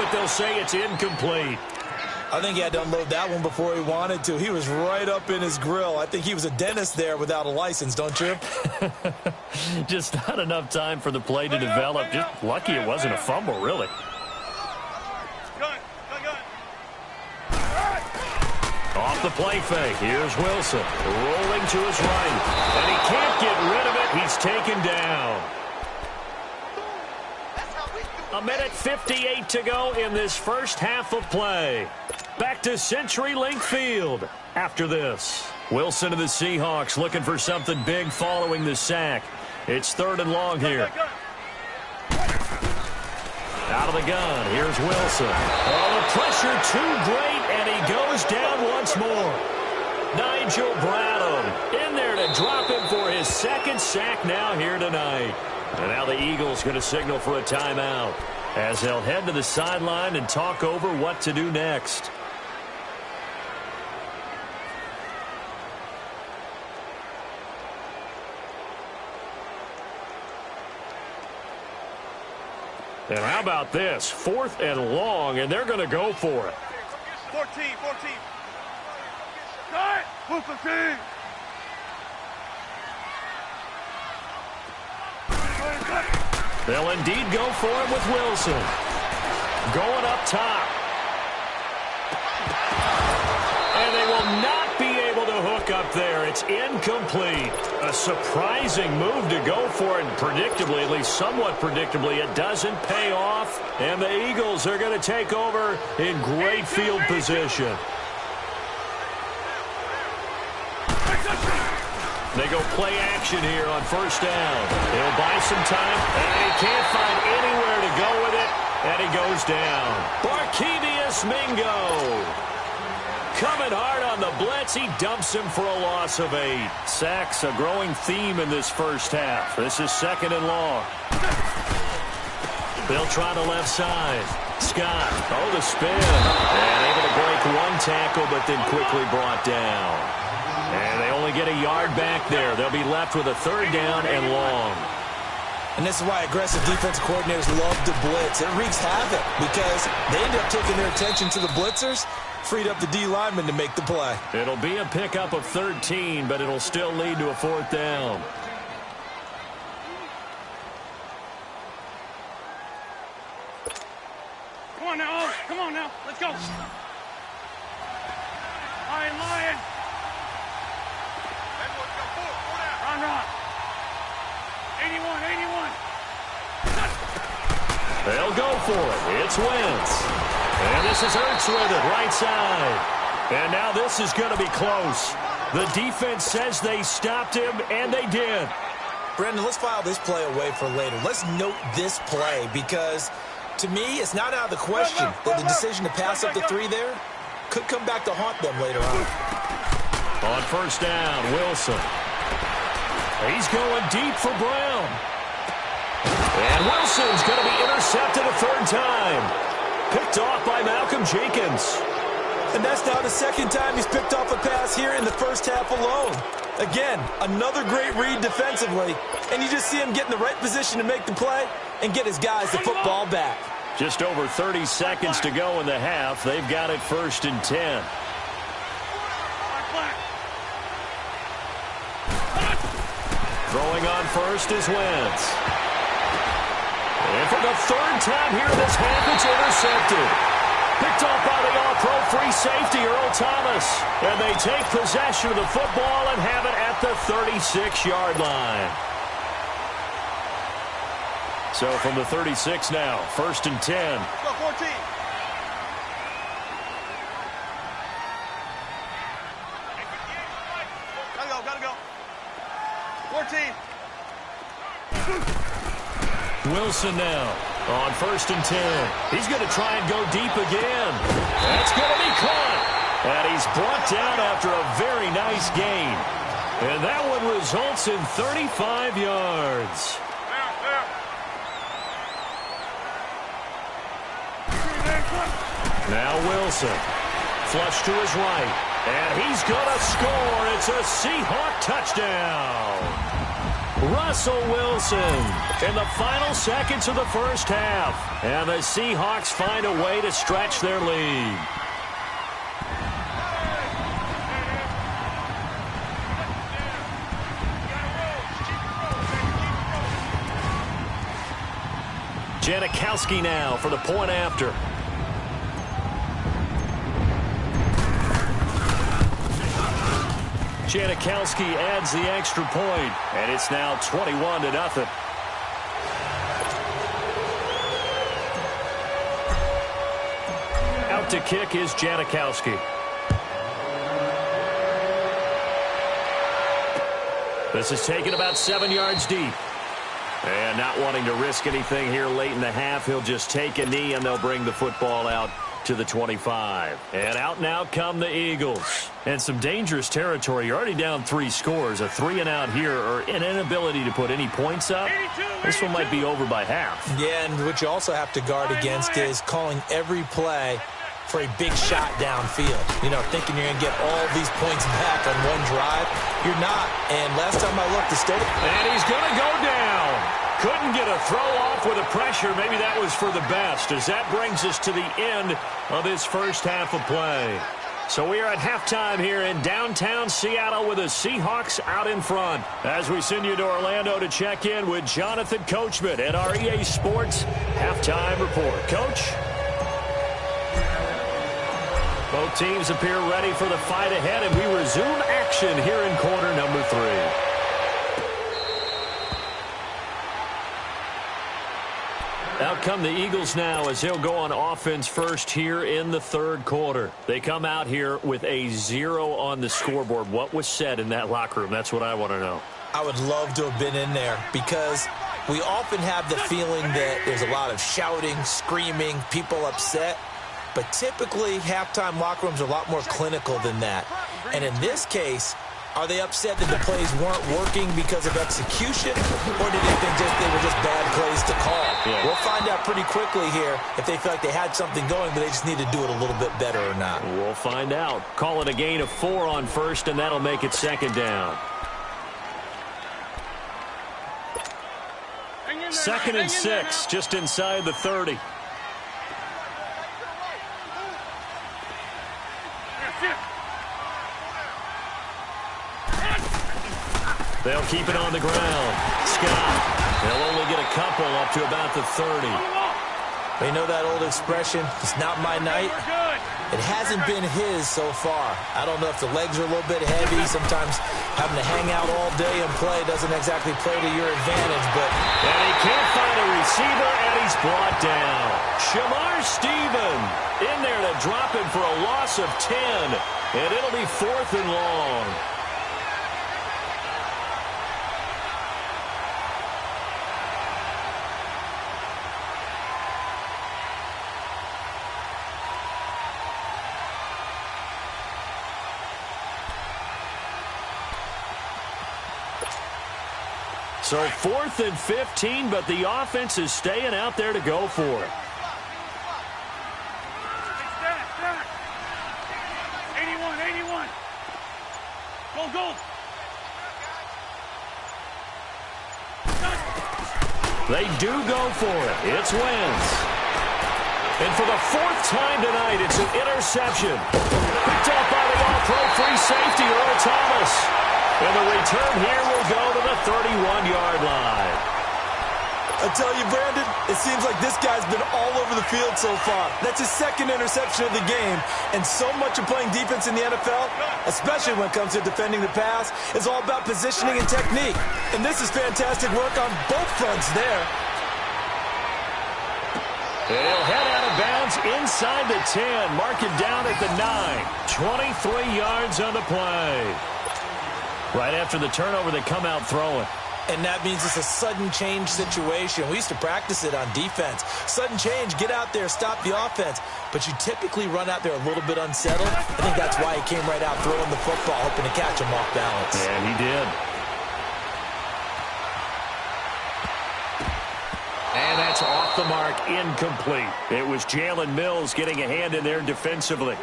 but they'll say it's incomplete. I think he had to unload that one before he wanted to. He was right up in his grill. I think he was a dentist there without a license, don't you? Just not enough time for the play to develop. Just lucky it wasn't a fumble, really. Off the play fake. Here's Wilson rolling to his right. And he can't get rid of it. He's taken down. 1:58 to go in this first half of play. Back to CenturyLink Field after this. Wilson of the Seahawks looking for something big following the sack. It's 3rd and long here. Out of the gun, here's Wilson. Oh, the pressure too great, and he goes down once more. Nigel Bradham in there to drop him for his 2nd sack now here tonight. And now the Eagles going to signal for a timeout as they'll head to the sideline and talk over what to do next. And how about this? 4th and long, and they're going to go for it. 14. Cut! They'll indeed go for it with Wilson. Going up top. And they will not be able to hook up there. It's incomplete. A surprising move to go for it. Predictably, at least somewhat predictably, it doesn't pay off. And the Eagles are going to take over in great field position. They go play action here on 1st down. He'll buy some time, and he can't find anywhere to go with it, and he goes down. Barkevious Mingo coming hard on the blitz. He dumps him for a loss of 8. Sacks, a growing theme in this first half. This is 2nd and long. They'll try the left side. Scott, the spin. And able to break one tackle, but then quickly brought down. And they only get a yard back there. They'll be left with a 3rd down and long. And this is why aggressive defensive coordinators love to blitz. It wreaks havoc because they end up taking their attention to the blitzers, freed up the D lineman to make the play. It'll be a pickup of 13, but it'll still lead to a 4th down. Come on now. Let's go. Lion. Run. 81. They'll go for it. It's Wentz. And this is Ertz with it, right side. And now this is going to be close. The defense says they stopped him, and they did. Brendan, let's file this play away for later. Let's note this play because, to me, it's not out of the question that the decision to pass up the 3 there could come back to haunt them later on. On 1st down, Wilson. He's going deep for Brown. And Wilson's going to be intercepted a 3rd time. Picked off by Malcolm Jenkins. And that's now the 2nd time he's picked off a pass here in the first half alone. Again, another great read defensively. And you just see him get in the right position to make the play and get his guys the football back. Just over 30 seconds to go in the half. They've got it 1st and 10. Throwing on 1st is Wentz. And for the 3rd time here in this half, it's intercepted. Picked off by the all-pro free safety, Earl Thomas. And they take possession of the football and have it at the 36-yard line. So from the 36 now, 1st and 10. Go, 14. Gotta go. 14. Wilson now on 1st and 10. He's going to try and go deep again. That's going to be caught. And he's brought down after a very nice gain. And that one results in 35 yards. Now Wilson. Flush to his right. And he's going to score. It's a Seahawk touchdown. Russell Wilson in the final seconds of the first half. And the Seahawks find a way to stretch their lead. Janikowski now for the point after. Janikowski adds the extra point, and it's now 21-0. Out to kick is Janikowski. This is taken about 7 yards deep. And not wanting to risk anything here late in the half, he'll just take a knee, and they'll bring the football out to the 25. And out now come the Eagles. And some dangerous territory. You're already down 3 scores. A 3-and-out here, or an inability to put any points up. This one might be over by half. Yeah, and what you also have to guard against is calling every play for a big shot downfield. You know, thinking you're going to get all these points back on one drive. You're not. And last time I looked, the state... And he's going to go down. Couldn't get a throw off with the pressure. Maybe that was for the best, as that brings us to the end of this first half of play. So we are at halftime here in downtown Seattle with the Seahawks out in front. As we send you to Orlando to check in with Jonathan Coachman at our EA Sports Halftime Report. Coach? Both teams appear ready for the fight ahead, and we resume action here in quarter number 3. Out come the Eagles now as they'll go on offense first here in the third quarter. They come out here with a 0 on the scoreboard. What was said in that locker room? That's what I want to know. I would love to have been in there, because we often have the feeling that there's a lot of shouting, screaming, people upset. But typically, halftime locker rooms are a lot more clinical than that. And in this case, are they upset that the plays weren't working because of execution, or did they think they were just bad plays to call? Yeah. We'll find out pretty quickly here if they feel like they had something going, but they just need to do it a little bit better or not. We'll find out. Call it a gain of 4 on first, and that'll make it second down. 2nd and 6, just inside the 30. They'll keep it on the ground. Scott, they'll only get a couple up to about the 30. They know that old expression, it's not my night. It hasn't been his so far. I don't know if the legs are a little bit heavy. Sometimes having to hang out all day and play doesn't exactly play to your advantage. But and he can't find a receiver, and he's brought down. Shamar Stephen in there to drop him for a loss of 10. And it'll be 4th and long. So 4th and 15, but the offense is staying out there to go for it. 81. Go. They do go for it. It's Wentz. And for the 4th time tonight, it's an interception. Picked up by the all-pro free safety, Earl Thomas. And the return here will go to the 31-yard line. I tell you, Brandon, it seems like this guy's been all over the field so far. That's his 2nd interception of the game. And so much of playing defense in the NFL, especially when it comes to defending the pass, is all about positioning and technique. And this is fantastic work on both fronts there. He'll head out of bounds inside the 10. Mark it down at the 9. 23 yards on the play. Right after the turnover, they come out throwing. And that means it's a sudden change situation. We used to practice it on defense. Sudden change, get out there, stop the offense. But you typically run out there a little bit unsettled. I think that's why he came right out throwing the football, hoping to catch him off balance. And he did. And that's off the mark, incomplete. It was Jalen Mills getting a hand in there defensively.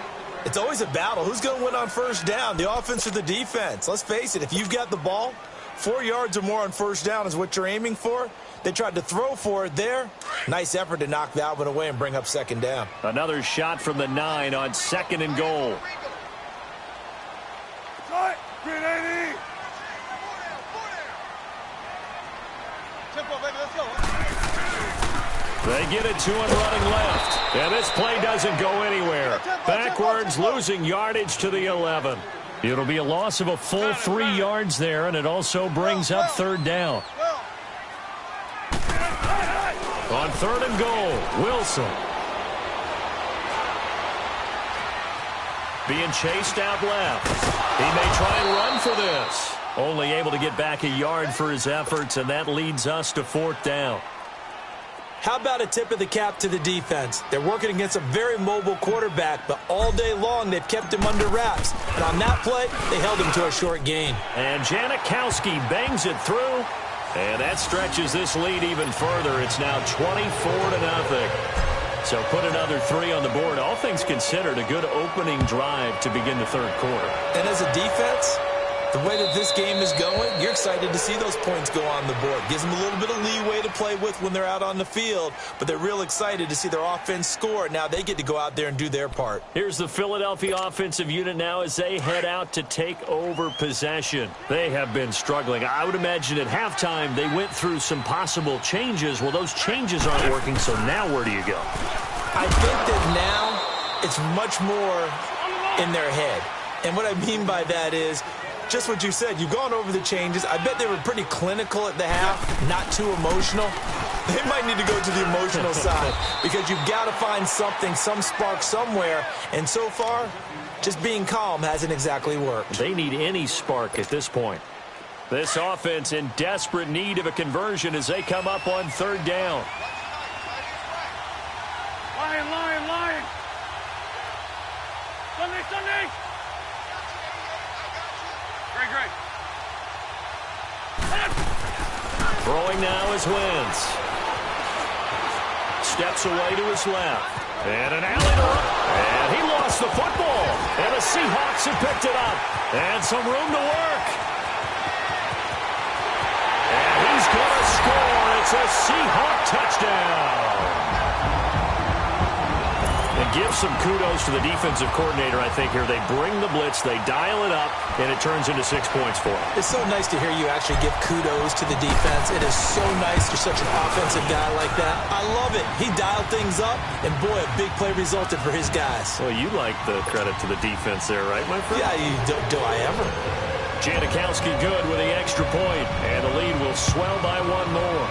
It's always a battle. Who's going to win on first down, the offense or the defense? Let's face it, if you've got the ball, 4 yards or more on first down is what you're aiming for. They tried to throw for it there. Nice effort to knock that one away and bring up second down. Another shot from the 9 on 2nd and goal. They get it to him running left. And this play doesn't go anywhere. Backwards, losing yardage to the 11. It'll be a loss of a full 3 yards there, and it also brings up third down. On 3rd and goal, Wilson. Being chased out left. He may try and run for this. Only able to get back a yard for his efforts, and that leads us to 4th down. How about a tip of the cap to the defense? They're working against a very mobile quarterback, but all day long they've kept him under wraps. And on that play, they held him to a short gain. And Janikowski bangs it through. And that stretches this lead even further. It's now 24-0. So put another 3 on the board. All things considered, a good opening drive to begin the 3rd quarter. And as a defense, the way that this game is going, you're excited to see those points go on the board. Gives them a little bit of leeway to play with when they're out on the field, but they're real excited to see their offense score. Now they get to go out there and do their part. Here's the Philadelphia offensive unit now as they head out to take over possession. They have been struggling. I would imagine at halftime they went through some possible changes. Well, those changes aren't working, so now where do you go? I think that now it's much more in their head. And what I mean by that is, just what you said, you've gone over the changes. I bet they were pretty clinical at the half, not too emotional. They might need to go to the emotional side because you've got to find something, some spark somewhere. And so far, just being calm hasn't exactly worked. They need any spark at this point. This offense in desperate need of a conversion as they come up on 3rd down. Lion. Sunday. Great. Throwing now is Wentz. Steps away to his left. And an alley to run. And he lost the football. And the Seahawks have picked it up. And some room to work. And he's going to score. It's a Seahawk touchdown. And give some kudos to the defensive coordinator, I think, here. They bring the blitz, they dial it up, and it turns into 6 points for them. It's so nice to hear you actually give kudos to the defense. It is so nice you're such an offensive guy like that. I love it. He dialed things up, and boy, a big play resulted for his guys. Well, you like the credit to the defense there, right, my friend? Yeah, do I ever? Janikowski good with the extra point, and the lead will swell by 1 more.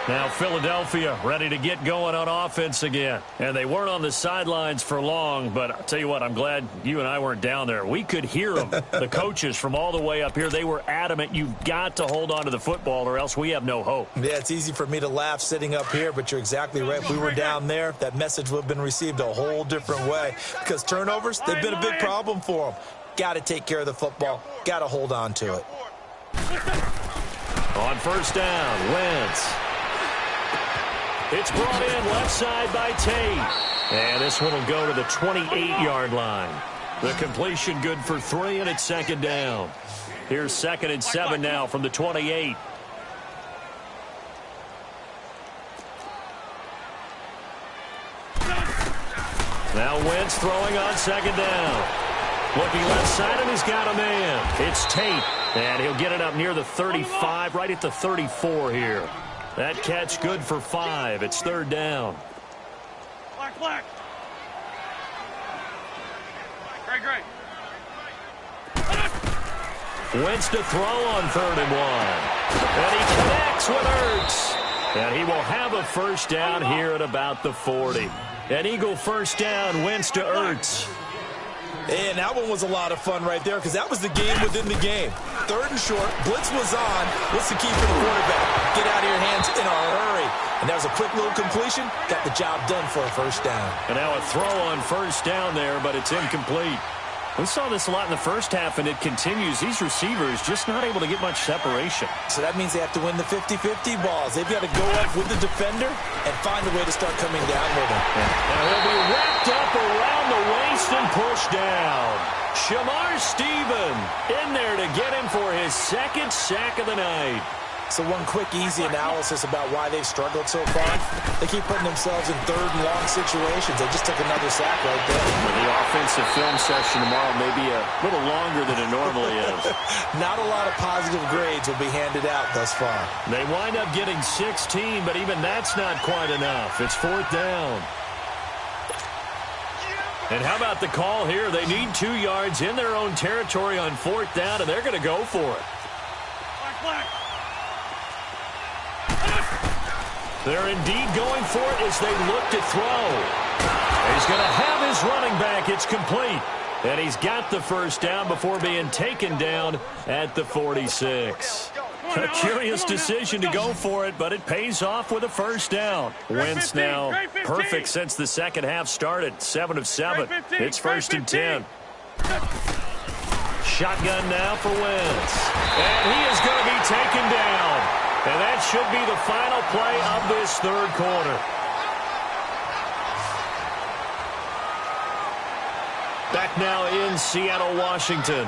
Now Philadelphia ready to get going on offense again. And they weren't on the sidelines for long, but I'll tell you what, I'm glad you and I weren't down there. We could hear them, the coaches from all the way up here. They were adamant, you've got to hold on to the football or else we have no hope. Yeah, it's easy for me to laugh sitting up here, but you're exactly right. If we were down there, that message would have been received a whole different way. Because turnovers, they've been a big problem for them. Got to take care of the football. Got to hold on to it. On 1st down, Wentz. It's brought in left side by Tate. And this one will go to the 28-yard line. The completion good for 3, and it's 2nd down. Here's 2nd and 7 now from the 28. Now Wentz throwing on 2nd down. Looking left side, and he's got a man. It's Tate, and he'll get it up near the 35, right at the 34 here. That catch good for 5. It's 3rd down. Black. Great. Wentz to throw on 3rd and 1. And he connects with Ertz. And he will have a 1st down here at about the 40. An Eagle 1st down, Wentz to Ertz. And that one was a lot of fun right there because that was the game within the game. 3rd and short, blitz was on. What's the key for the quarterback? Get out of your hands in a hurry. And that was a quick little completion. Got the job done for a 1st down. And now a throw on 1st down there, but it's incomplete. We saw this a lot in the first half, and it continues. These receivers just not able to get much separation. So that means they have to win the 50-50 balls. They've got to go up with the defender and find a way to start coming down with him. Now he'll be wrapped up around the waist and pushed down. Shamar Stephen in there to get him for his second sack of the night. So one quick, easy analysis about why they've struggled so far. They keep putting themselves in third and long situations. They just took another sack right there. Well, the offensive film session tomorrow may be a little longer than it normally is. Not a lot of positive grades will be handed out thus far. They wind up getting 16, but even that's not quite enough. It's fourth down. And how about the call here? They need 2 yards in their own territory on fourth down, and they're going to go for it. Black. They're indeed going for it as they look to throw. He's going to have his running back. It's complete. And he's got the first down before being taken down at the 46. A curious decision to go for it, but it pays off with a first down. Wentz now perfect since the second half started. 7 of 7. It's first and 10. Shotgun now for Wentz. And he is going to be taken down. And that should be the final play of this third quarter. Back now in Seattle, Washington.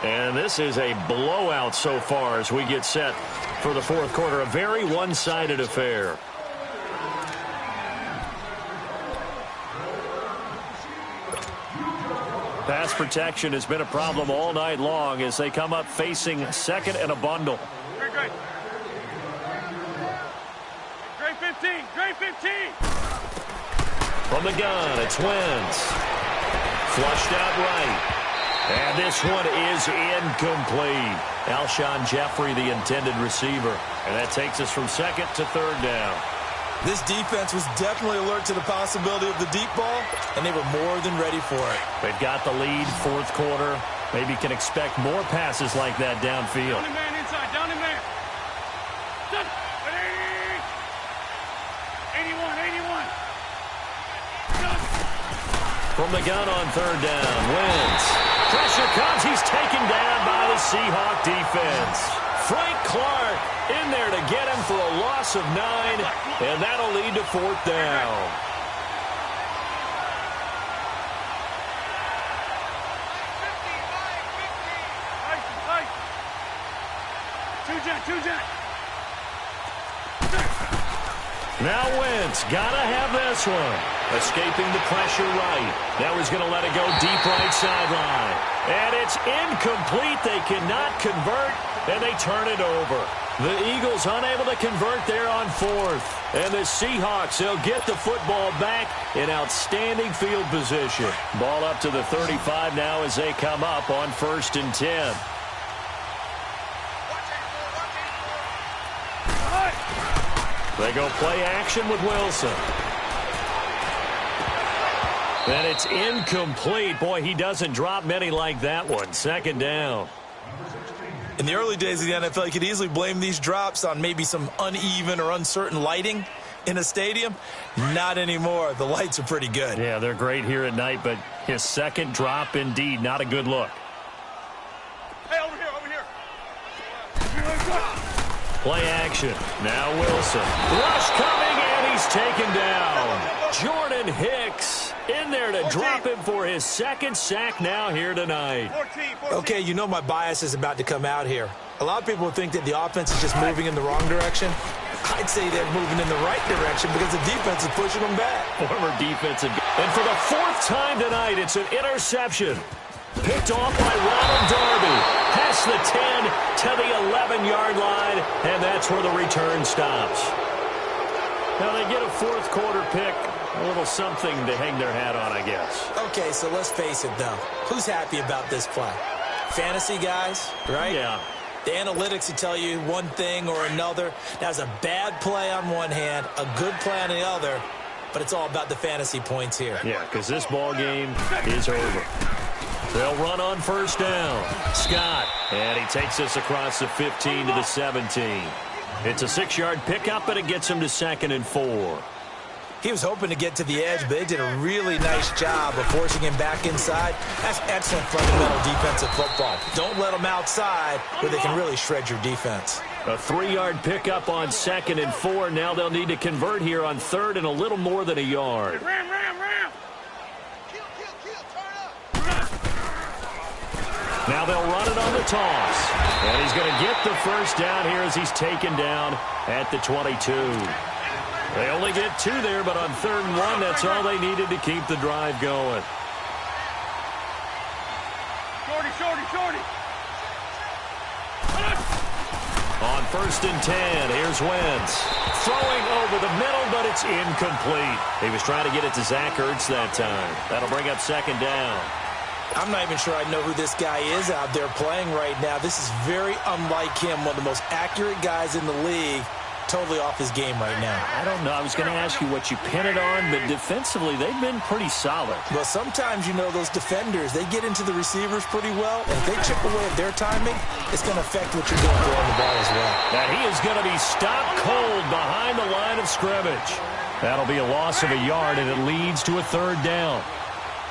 And this is a blowout so far as we get set for the fourth quarter. A very one-sided affair. Pass protection has been a problem all night long as they come up facing second and a bundle. Great. Great 15. Great 15. From the gun, it's Wentz. Flushed out right. And this one is incomplete. Alshon Jeffrey, the intended receiver. And that takes us from second to third down. This defense was definitely alert to the possibility of the deep ball, and they were more than ready for it. They've got the lead, fourth quarter. Maybe can expect more passes like that downfield. Down the man inside. Down the man. 81. From the gun on third down, Wentz. Pressure comes. He's taken down by the Seahawk defense. Frank Clark in there to get him for a loss of 9, and that'll lead to fourth down. Two jet. Now Wentz, gotta have this one. Escaping the pressure right. Now he's going to let it go deep right sideline. And it's incomplete. They cannot convert, and they turn it over. The Eagles unable to convert there on fourth. And the Seahawks, they'll get the football back in outstanding field position. Ball up to the 35 now as they come up on first and 10. They go play action with Wilson. And it's incomplete. Boy, he doesn't drop many like that one. Second down. In the early days of the NFL, you could easily blame these drops on maybe some uneven or uncertain lighting in a stadium. Not anymore. The lights are pretty good. Yeah, they're great here at night, but his second drop, indeed, not a good look. Hey, over here. Play action. Now Wilson. Rush coming, and he's taken down. Jordan Hicks in there to drop him for his second sack now here tonight. 14. Okay, you know my bias is about to come out here. A lot of people think that the offense is just moving in the wrong direction. I'd say they're moving in the right direction because the defense is pushing them back. Former defensive. And for the fourth time tonight, it's an interception. Picked off by Ronald Darby. Past the 10 to the 11-yard line, and that's where the return stops. Now they get a fourth quarter pick. A little something to hang their hat on, I guess. Okay, so let's face it, though. Who's happy about this play? Fantasy guys, right? Yeah. The analytics will tell you one thing or another. That's a bad play on one hand, a good play on the other, but it's all about the fantasy points here. Yeah, because this ball game is over. They'll run on first down. Scott, and he takes us across the 15 to the 17. It's a 6-yard pickup, and it gets him to second and 4. He was hoping to get to the edge, but they did a really nice job of forcing him back inside. That's excellent fundamental defensive football. Don't let them outside where they can really shred your defense. A 3-yard pickup on 2nd and 4. Now they'll need to convert here on 3rd and a little more than a yard. Ram, ram, ram. Now they'll run it on the toss. And he's going to get the first down here as he's taken down at the 22. They only get 2 there, but on 3rd and 1, that's all they needed to keep the drive going. Shorty, shorty, shorty. On 1st and 10, here's Wentz. Throwing over the middle, but it's incomplete. He was trying to get it to Zach Ertz that time. That'll bring up 2nd down. I'm not even sure I know who this guy is out there playing right now. This is very unlike him, one of the most accurate guys in the league. Totally off his game right now. I don't know. I was going to ask you what you pin it on, but defensively, they've been pretty solid. Well, sometimes, you know, those defenders, they get into the receivers pretty well, and if they chip away at their timing, it's going to affect what you're doing throwing the ball as well. And he is going to be stopped cold behind the line of scrimmage. That'll be a loss of a yard, and it leads to a 3rd down.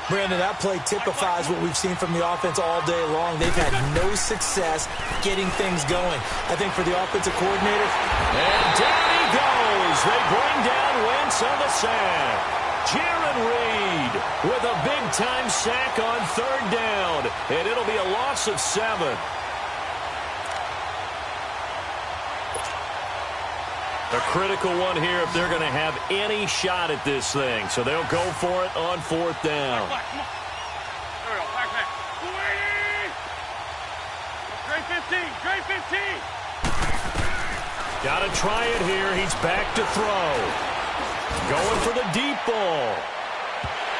Brandon, that play typifies what we've seen from the offense all day long. They've had no success getting things going. I think for the offensive coordinator. And down he goes. They bring down Wentz on the sack. Jaron Reed with a big-time sack on 3rd down. And it'll be a loss of 7. A critical one here if they're going to have any shot at this thing. So they'll go for it on 4th down. Come on. There we go. Back, back. Great 15. Great 15. Got to try it here. He's back to throw. Going for the deep ball.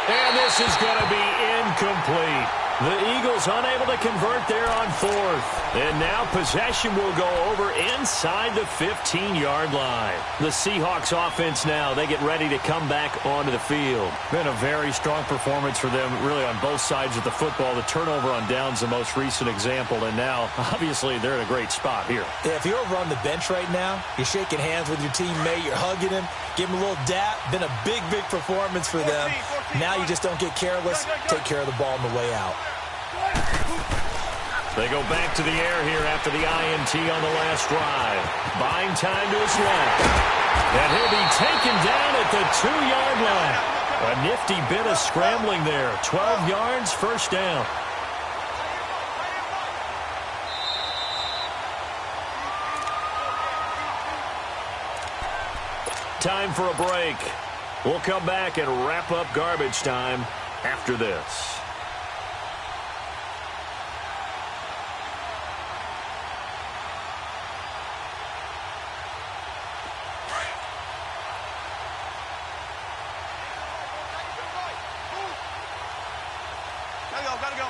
And this is going to be incomplete. The Eagles unable to convert there on 4th. And now possession will go over inside the 15-yard line. The Seahawks offense now, they get ready to come back onto the field. Been a very strong performance for them really on both sides of the football. The turnover on downs the most recent example. And now, obviously, they're in a great spot here. Yeah, if you're over on the bench right now, you're shaking hands with your teammate, you're hugging him, give him a little dap. Been a big, big performance for them. Now you just don't get careless. Take care of the ball on the way out. They go back to the air here after the INT on the last drive. Buying time to his left. And he'll be taken down at the 2-yard line. A nifty bit of scrambling there. 12 yards, 1st down. Time for a break. We'll come back and wrap up garbage time after this. Gotta go.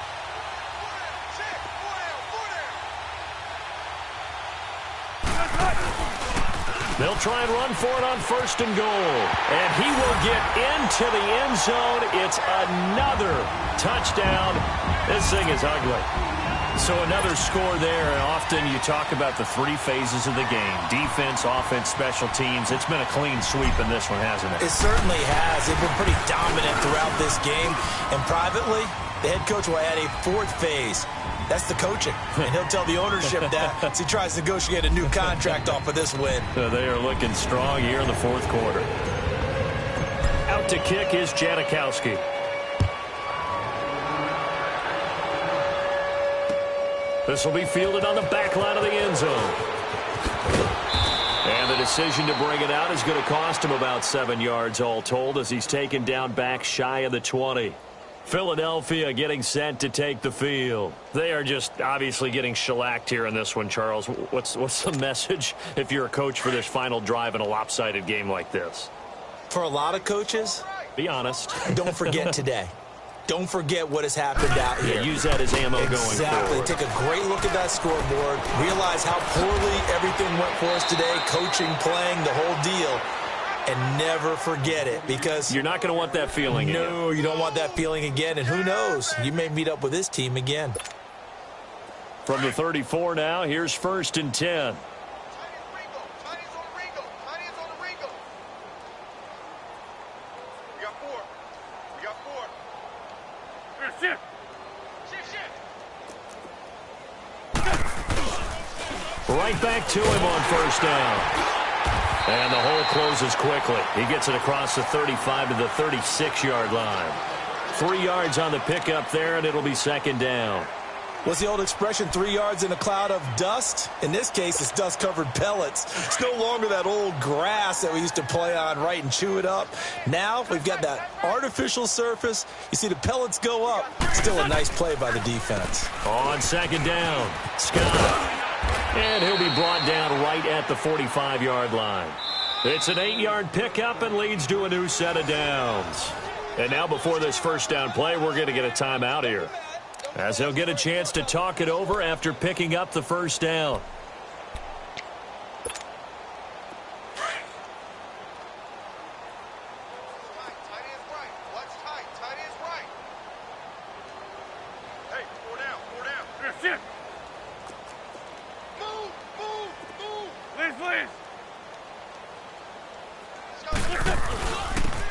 They'll try and run for it on 1st and goal. And he will get into the end zone. It's another touchdown. This thing is ugly. So another score there. And often you talk about the 3 phases of the game. Defense, offense, special teams. It's been a clean sweep in this one, hasn't it? It certainly has. They've been pretty dominant throughout this game. And privately, the head coach will add a 4th phase. That's the coaching. And he'll tell the ownership that as he tries to negotiate a new contract off of this win. They are looking strong here in the 4th quarter. Out to kick is Janikowski. This will be fielded on the back line of the end zone. And the decision to bring it out is going to cost him about 7 yards all told as he's taken down back shy of the 20. Philadelphia getting set to take the field. They are just obviously getting shellacked here in this one, Charles. What's the message if you're a coach for this final drive in a lopsided game like this? For a lot of coaches, be honest. Don't forget today. Don't forget what has happened out here. Yeah, use that as ammo going Exactly. forward. Take a great look at that scoreboard. Realize how poorly everything went for us today. Coaching, playing, the whole deal. And never forget it, because you're not going to want that feeling again. No, you don't want that feeling again. And who knows? You may meet up with this team again. From the 34 now, here's 1st and 10. Right back to him on first down. And the hole closes quickly. He gets it across the 35 to the 36-yard line. 3 yards on the pickup there, and it'll be second down. What's the old expression, 3 yards in a cloud of dust? In this case, it's dust-covered pellets. It's no longer that old grass that we used to play on, right, and chew it up. Now we've got that artificial surface. You see the pellets go up. Still a nice play by the defense. On second down, Scott. And he'll be brought down right at the 45-yard line. It's an 8-yard pickup and leads to a new set of downs. And now before this first down play, we're going to get a timeout here, as they'll get a chance to talk it over after picking up the first down.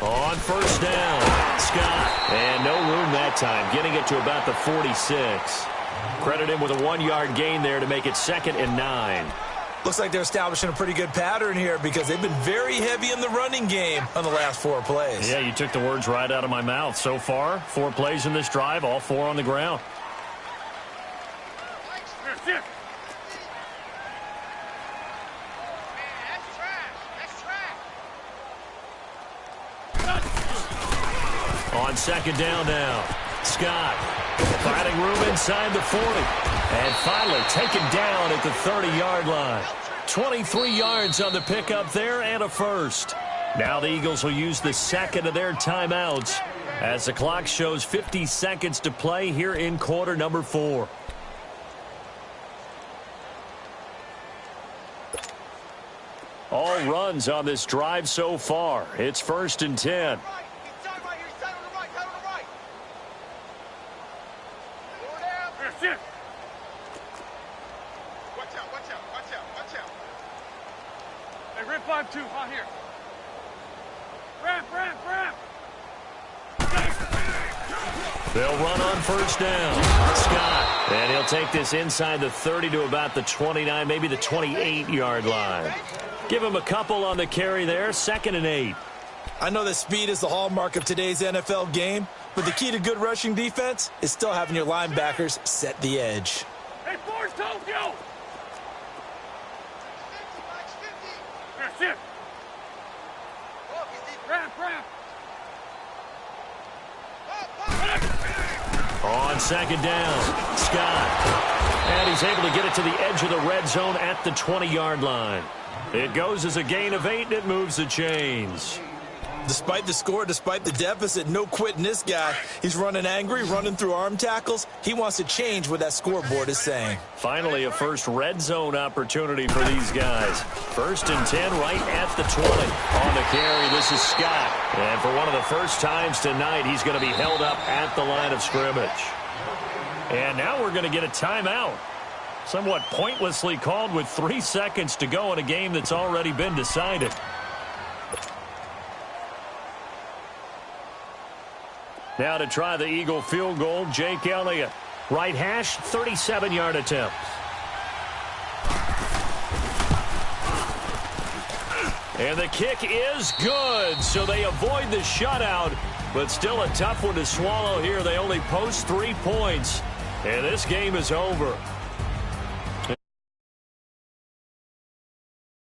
On first down, Scott. And no room that time, getting it to about the 46. Credit him with a 1-yard gain there to make it 2nd and 9. Looks like they're establishing a pretty good pattern here because they've been very heavy in the running game on the last 4 plays. Yeah, you took the words right out of my mouth. So far, 4 plays in this drive, all 4 on the ground. On second down now, Scott finding room inside the 40. And finally taken down at the 30-yard line. 23 yards on the pickup there and a first. Now the Eagles will use the second of their timeouts as the clock shows 50 seconds to play here in quarter number 4. All runs on this drive so far. It's 1st and 10. Hey, rip 5-2, hot here. Ramp. They'll run on first down. Scott. And he'll take this inside the 30 to about the 29, maybe the 28-yard line. Give him a couple on the carry there. 2nd and 8. I know that speed is the hallmark of today's NFL game, but the key to good rushing defense is still having your linebackers set the edge. Hey, Force Tokyo! Shift. Ramp. On second down, Scott. And he's able to get it to the edge of the red zone at the 20-yard line. It goes as a gain of 8, and it moves the chains. Despite the score, despite the deficit, no quitting this guy. He's running angry, running through arm tackles. He wants to change what that scoreboard is saying. Finally, a first red zone opportunity for these guys. 1st and 10 right at the 20. On the carry, this is Scott. And for one of the first times tonight, he's going to be held up at the line of scrimmage. And now we're going to get a timeout. Somewhat pointlessly called with 3 seconds to go in a game that's already been decided. Now to try the Eagle field goal, Jake Elliott. Right hash, 37-yard attempt. And the kick is good, so they avoid the shutout, but still a tough one to swallow here. They only post 3 points, and this game is over.